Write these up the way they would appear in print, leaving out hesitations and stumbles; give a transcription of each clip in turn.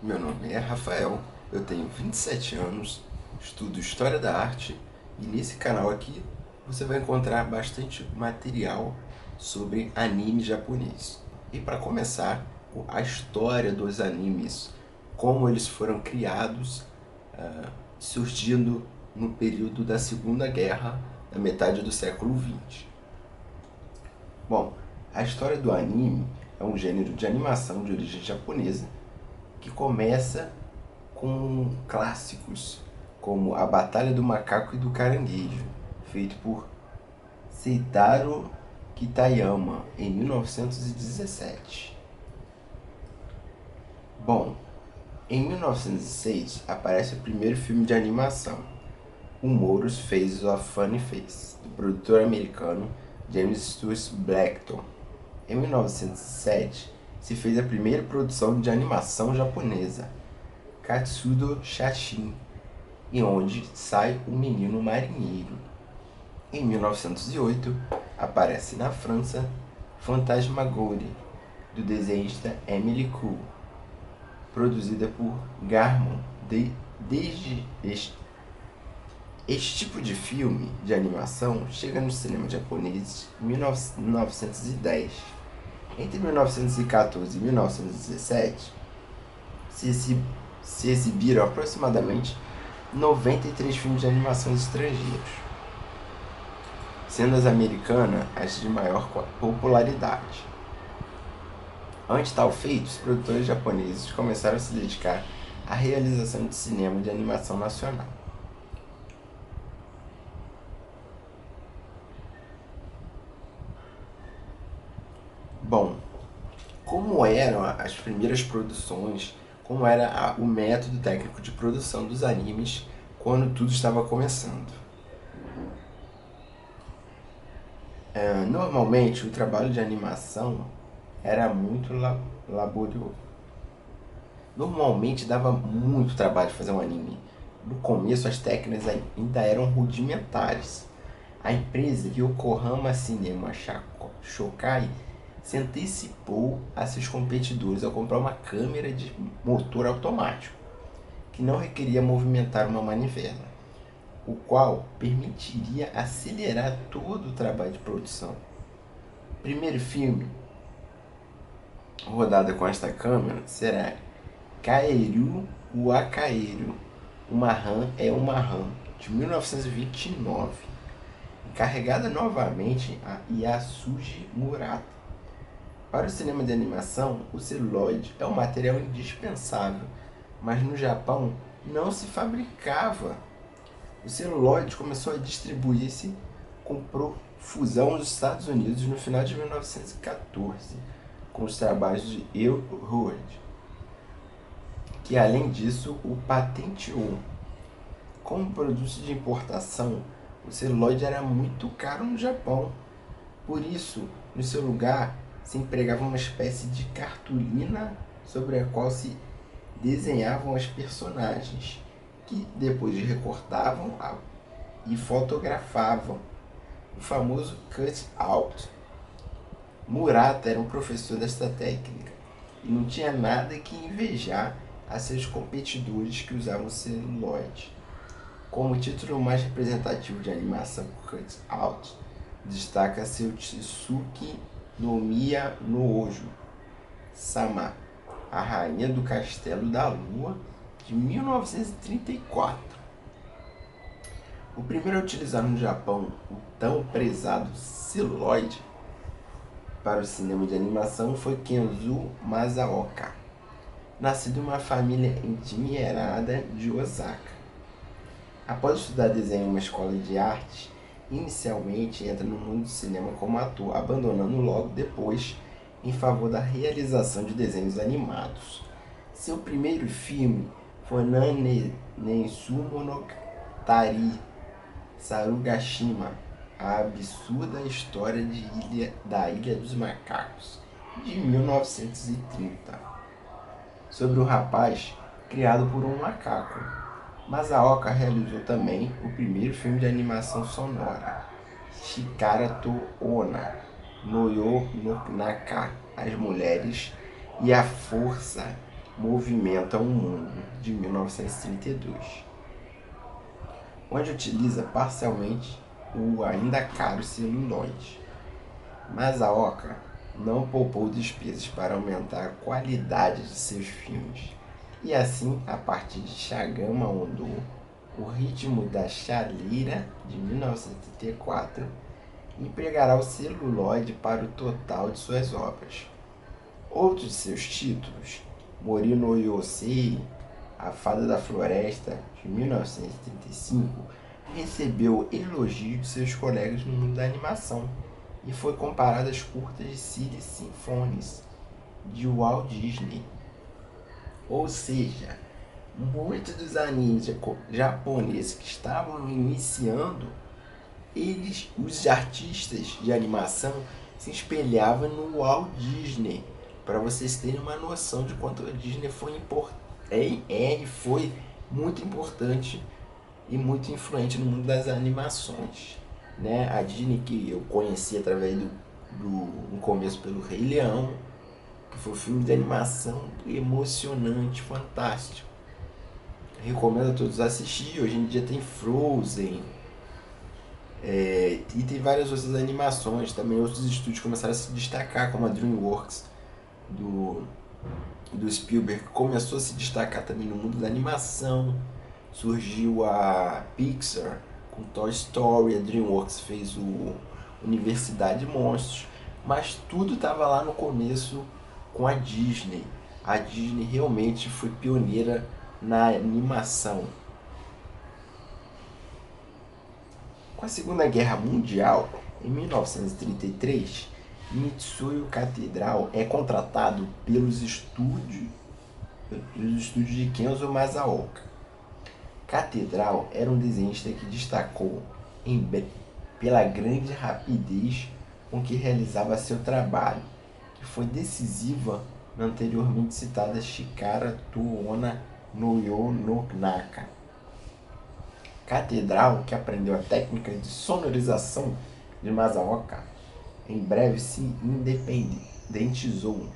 Meu nome é Rafael, eu tenho 27 anos, estudo História da Arte e nesse canal aqui você vai encontrar bastante material sobre anime japonês. E para começar, a história dos animes, como eles foram criados, surgindo no período da Segunda Guerra, da metade do século XX. Bom, a história do anime é um gênero de animação de origem japonesa que começa com clássicos como A Batalha do Macaco e do Caranguejo, feito por Seitaro Kitayama em 1917. Bom, em 1906 aparece o primeiro filme de animação, Humorous Faces of Funny Face, do produtor americano James Stuart Blackton. Em 1907 se fez a primeira produção de animação japonesa, Katsudo Shashin, e onde sai o menino marinheiro. Em 1908 aparece na França Fantasmagorie, do desenhista Emile Cool, produzida por Gaumont. Desde este tipo de filme de animação chega no cinema japonês em 1910. Entre 1914 e 1917 se exibiram aproximadamente 93 filmes de animação estrangeiros, sendo as americanas as de maior popularidade. Ante tal feito, os produtores japoneses começaram a se dedicar à realização de cinema de animação nacional. Bom, como eram as primeiras produções, como era o método técnico de produção dos animes quando tudo estava começando. Normalmente o trabalho de animação era muito laborioso. Normalmente dava muito trabalho fazer um anime. No começo as técnicas ainda eram rudimentares. A empresa Yokohama Cinema Shokai se antecipou a seus competidores ao comprar uma câmera de motor automático, que não requeria movimentar uma manivela, o qual permitiria acelerar todo o trabalho de produção. O primeiro filme rodado com esta câmera será Kaeru Wakaeru, Uma RAM é uma RAM, de 1929, encarregada novamente a Yasuji Murata. Para o cinema de animação, o celulóide é um material indispensável, mas no Japão não se fabricava. O celulóide começou a distribuir-se com profusão nos Estados Unidos no final de 1914, com os trabalhos de Earl Howard, que além disso o patenteou. Como produto de importação, o celulóide era muito caro no Japão. Por isso, no seu lugar, se empregava uma espécie de cartolina sobre a qual se desenhavam as personagens, que depois recortavam e fotografavam, o famoso cut-out. Murata era um professor desta técnica e não tinha nada que invejar a seus competidores que usavam celulóide. Como título mais representativo de animação por cut-out, destaca-se o Tsuki no Miya no Ojo Sama, a Rainha do Castelo da Lua, de 1934. O primeiro a utilizar no Japão o tão prezado celulóide para o cinema de animação foi Kenzo Masaoka, nascido em uma família endinheirada de Osaka. Após estudar desenho em uma escola de arte, inicialmente entra no mundo do cinema como ator, abandonando logo depois em favor da realização de desenhos animados. Seu primeiro filme foi Nane Nensu Monogatari Sarugashima, a absurda história da Ilha dos Macacos, de 1930, sobre um rapaz criado por um macaco. Masaoka realizou também o primeiro filme de animação sonora, Shikara to Onna, no Yo no Naka, As Mulheres e a Força Movimenta o Mundo, de 1932, onde utiliza parcialmente o ainda caro celuloide. Masaoka não poupou despesas para aumentar a qualidade de seus filmes, e assim, a partir de Shagama Ondo, o ritmo da chaleira, de 1934, empregará o celuloide para o total de suas obras. Outros de seus títulos, Mori no Yosei, A Fada da Floresta, de 1935, recebeu elogios de seus colegas no mundo da animação e foi comparado às curtas de Silly Symphonies, de Walt Disney. Ou seja, muitos dos animes japoneses que estavam iniciando, os artistas de animação, se espelhavam no Walt Disney, para vocês terem uma noção de quanto a Disney foi e foi muito importante e muito influente no mundo das animações. Né? A Disney, que eu conheci através no começo pelo Rei Leão, que foi um filme de animação emocionante, fantástico. Recomendo a todos assistir. Hoje em dia tem Frozen, e tem várias outras animações. Também outros estúdios começaram a se destacar, como a DreamWorks do Spielberg, começou a se destacar também no mundo da animação. Surgiu a Pixar com Toy Story, a DreamWorks fez o Universidade de Monstros, mas tudo estava lá no começo com a Disney. A Disney realmente foi pioneira na animação. Com a Segunda Guerra Mundial, em 1933, Mitsuyo Catedral é contratado pelos estúdios de Kenzo Masaoka. Catedral era um desenhista que destacou pela grande rapidez com que realizava seu trabalho, que foi decisiva na anteriormente citada Chikara to Onna no Yo no Naka. Catedral, que aprendeu a técnica de sonorização de Masaoka, em breve se independentizou.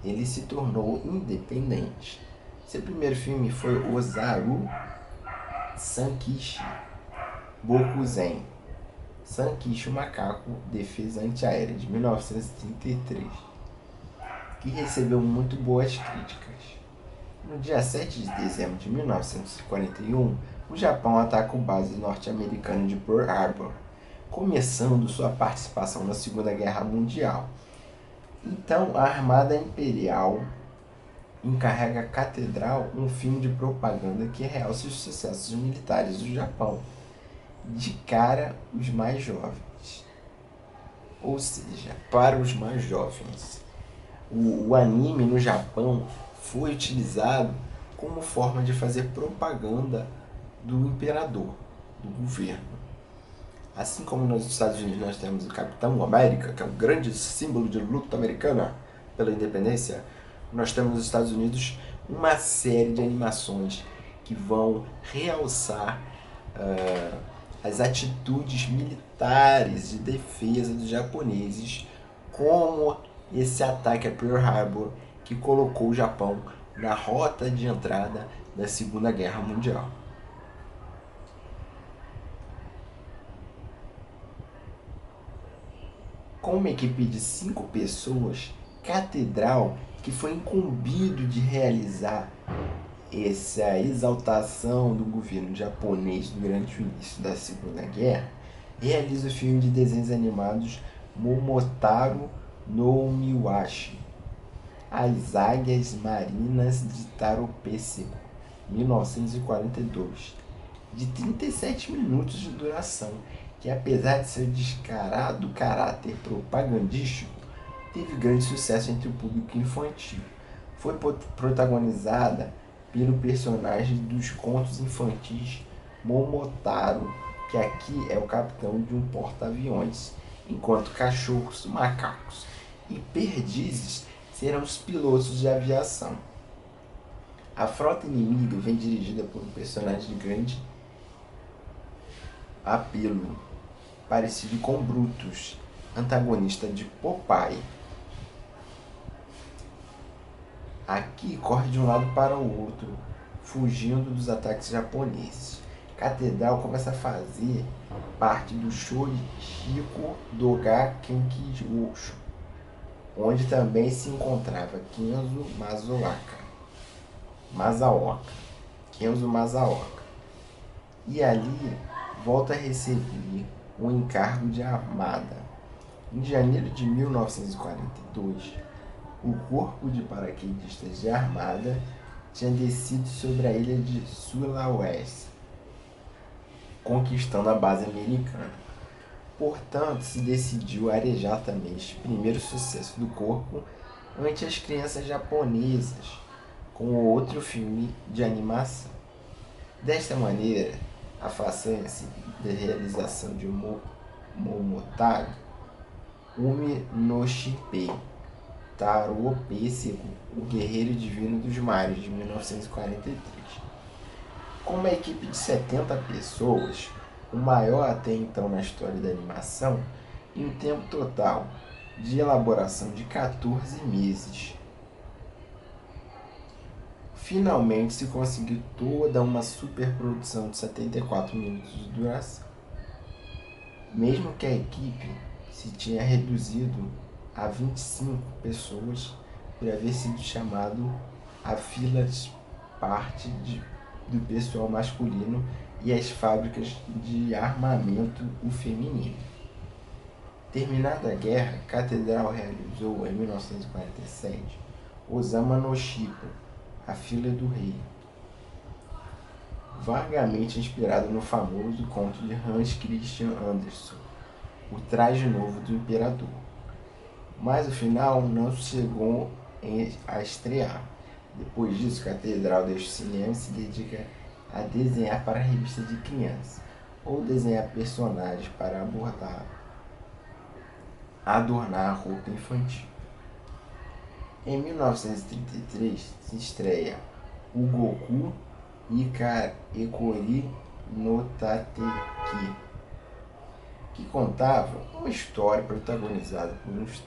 Ele se tornou independente. Seu primeiro filme foi Ozaru Sankichi Bokuzen, Sankichi, o Macaco, Defesa Antiaérea, de 1933, que recebeu muito boas críticas. No dia 7 de dezembro de 1941, o Japão ataca a base norte-americana de Pearl Harbor, começando sua participação na Segunda Guerra Mundial. Então, a Armada Imperial encarrega a Catedral um filme de propaganda que realça os sucessos militares do Japão, de cara os mais jovens. Ou seja, para os mais jovens. O anime no Japão foi utilizado como forma de fazer propaganda do imperador, do governo. Assim como nos Estados Unidos nós temos o Capitão América, que é um grande símbolo de luta americana pela independência, nós temos nos Estados Unidos uma série de animações que vão realçar as atitudes militares de defesa dos japoneses, como esse ataque a Pearl Harbor, que colocou o Japão na rota de entrada da Segunda Guerra Mundial. Com uma equipe de 5 pessoas, Catedral, que foi incumbido de realizar essa exaltação do governo japonês durante o início da Segunda Guerra, realiza o filme de desenhos animados Momotaro no Miwashi, As Águias Marinas de Taro Pêssego, 1942, de 37 minutos de duração, que apesar de seu descarado caráter propagandístico, teve grande sucesso entre o público infantil. Foi protagonizada pelo personagem dos contos infantis Momotaro, que aqui é o capitão de um porta-aviões, enquanto cachorros, macacos e perdizes serão os pilotos de aviação. A frota inimiga vem dirigida por um personagem de grande apelo, parecido com Brutus, antagonista de Popeye. Aqui corre de um lado para o outro, fugindo dos ataques japoneses. Catedral começa a fazer parte do Shoichiko Doga Kenkijōsho, onde também se encontrava Kenzo Masaoka. E ali volta a receber um encargo de armada. Em janeiro de 1942, o corpo de paraquedistas de armada tinha descido sobre a ilha de Sulawesi, conquistando a base americana. Portanto, se decidiu arejar também este primeiro sucesso do corpo ante as crianças japonesas, com outro filme de animação. Desta maneira, a façanha de realização de Momotaro Umi no Shinpei Taro Pêssego, o Guerreiro Divino dos Mares, de 1943. Com uma equipe de 70 pessoas, o maior até então na história da animação, em um tempo total de elaboração de 14 meses. Finalmente se conseguiu toda uma superprodução de 74 minutos de duração. Mesmo que a equipe se tinha reduzido a 25 pessoas por haver sido chamado a filas parte do pessoal masculino e as fábricas de armamento o feminino. Terminada a guerra, Catedral realizou em 1947 Osama no Chico, a Filha do Rei, vagamente inspirado no famoso conto de Hans Christian Andersen, O Traje Novo do Imperador. Mas o final não chegou a estrear. Depois disso, Catedral deixa o cinema e se dedica a desenhar para revistas de crianças, ou desenhar personagens para adornar a roupa infantil. Em 1933 se estreia o Goku Ikari no Tateki, que contava uma história protagonizada por uns